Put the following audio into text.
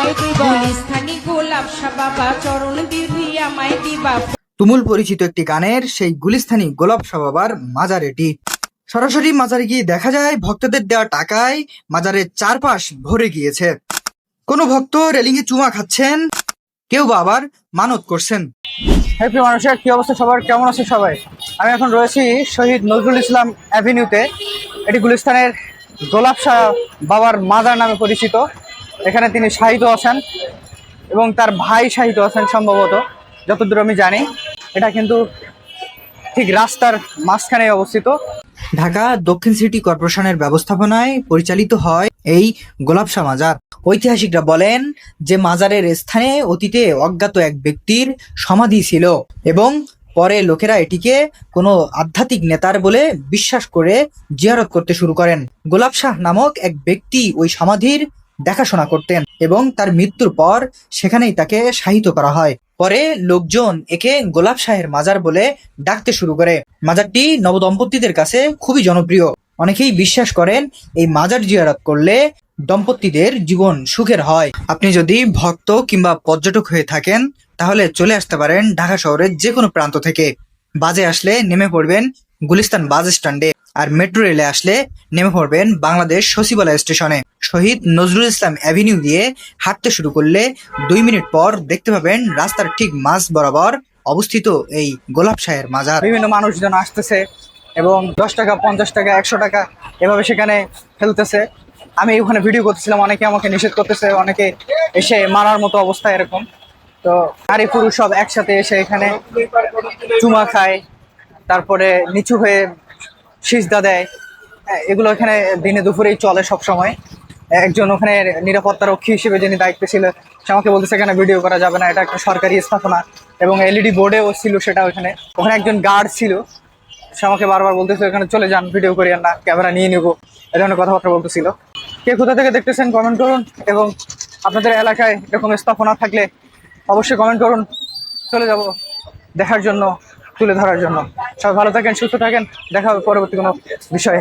আমায় দিবা, গুলিস্তানি গোলাপ শাহ বাবা চরণ বিধি আমায় দিবা। তুমুল পরিচিত একটি গানের সেই গুলিস্তানি গোলাপ শাহ বাবার মাজার এটি। সরাসরি মাজারে গিয়ে দেখা যায় ভক্তদের দেওয়া টাকায় মাজারের চারপাশ ভরে গিয়েছে। কোনো ভক্ত রেলিং এ চুমা খাচ্ছেন, কেউ বা আবার মানত করছেন। হ্যাপি মানুষের কি অবস্থা সবার, কেমন আছে সবাই? আমি এখন রয়েছি শহীদ নজরুল ইসলাম অ্যাভিনিউতে। এটি গুলিস্তানের গোলাপ শাহ বাবার মাজার নামে পরিচিত। এখানে তিনি শাহিদ আছেন এবং তার ভাই শাহিদ আছেন সম্ভবত, যতদূর আমি জানি। এটা কিন্তু ঠিক রাস্তার মাঝখানে অবস্থিত। ঢাকা দক্ষিণ সিটি কর্পোরেশনের ব্যবস্থাপনায় পরিচালিত হয় এই গোলাপ শাহ মাজার। ঐতিহাসিকরা বলেন যে মাজারের স্থানে অতীতে অজ্ঞাত এক ব্যক্তির সমাধি ছিল এবং পরে লোকেরা এটিকে কোনো আধ্যাত্মিক নেতার বলে বিশ্বাস করে জিয়ারত করতে শুরু করেন। গোলাপ শাহ নামক এক ব্যক্তি ওই সমাধির দেখাশোনা করতেন এবং তার মৃত্যুর পর সেখানেই তাকে শায়িত করা হয়। পরে লোকজন একে গোলাপ শাহের মাজার বলে ডাকতে শুরু করে। মাজারটি নবদম্পতিদের কাছে খুবই জনপ্রিয়। অনেকেই বিশ্বাস করেন এই মাজার জিয়ারত করলে দম্পতিদের জীবন সুখের হয়। আপনি যদি ভক্ত কিংবা পর্যটক হয়ে থাকেন তাহলে চলে আসতে পারেন ঢাকা শহরের যে কোনো প্রান্ত থেকে। বাসে আসলে নেমে পড়বেন গুলিস্তান বাস স্ট্যান্ডে, আর মেট্রো রেলে আসলে নেমে পড়বেন বাংলাদেশ সচিবালয় স্টেশনে। শহীদ নজরুল ইসলাম অ্যাভিনিউ দিয়ে হাঁটতে শুরু করলে 2 মিনিট পর দেখতে পাবেন রাস্তার ঠিক মাঝ বরাবর অবস্থিত এই গোলাপ শাহের মাজার। বিভিন্ন মানুষজন আসতেছে এবং 10 টাকা, 50 টাকা, 100 টাকা এভাবে সেখানে ফেলতেছে। আমি ওখানে ভিডিও করতেছিলাম, অনেকে আমাকে নিষেধ করতেছে, অনেকে এসে মারার মতো অবস্থা এরকম। তো নারী পুরুষ সব একসাথে এসে এখানে চুমা খায়, তারপরে নিচু হয়ে সিজদা দেয়। এগুলো এখানে দিনে দুপুরেই চলে সব সময়। একজন ওখানে নিরাপত্তা রক্ষী হিসেবে যিনি দায়িত্বে ছিল, সে আমাকে বলতেছে এখানে ভিডিও করা যাবে না, এটা একটা সরকারি স্থাপনা, এবং এলইডি বোর্ডেও ছিল সেটা। ওখানে একজন গার্ড ছিল, সে আমাকে বারবার বলতেছে এখানে চলে যান, ভিডিও করিয়েন না, ক্যামেরা নিয়ে নেবো, এ ধরনের কথাবার্তা বলতেছিল। কে কোথা থেকে দেখতেছেন কমেন্ট করুন, এবং আপনাদের এলাকায় এরকম স্থাপনা থাকলে অবশ্যই কমেন্ট করুন, চলে যাব দেখার জন্য, তুলে ধরার জন্য। সবাই ভালো থাকেন, সুস্থ থাকেন, দেখা হবে পরবর্তী কোনো বিষয়ে।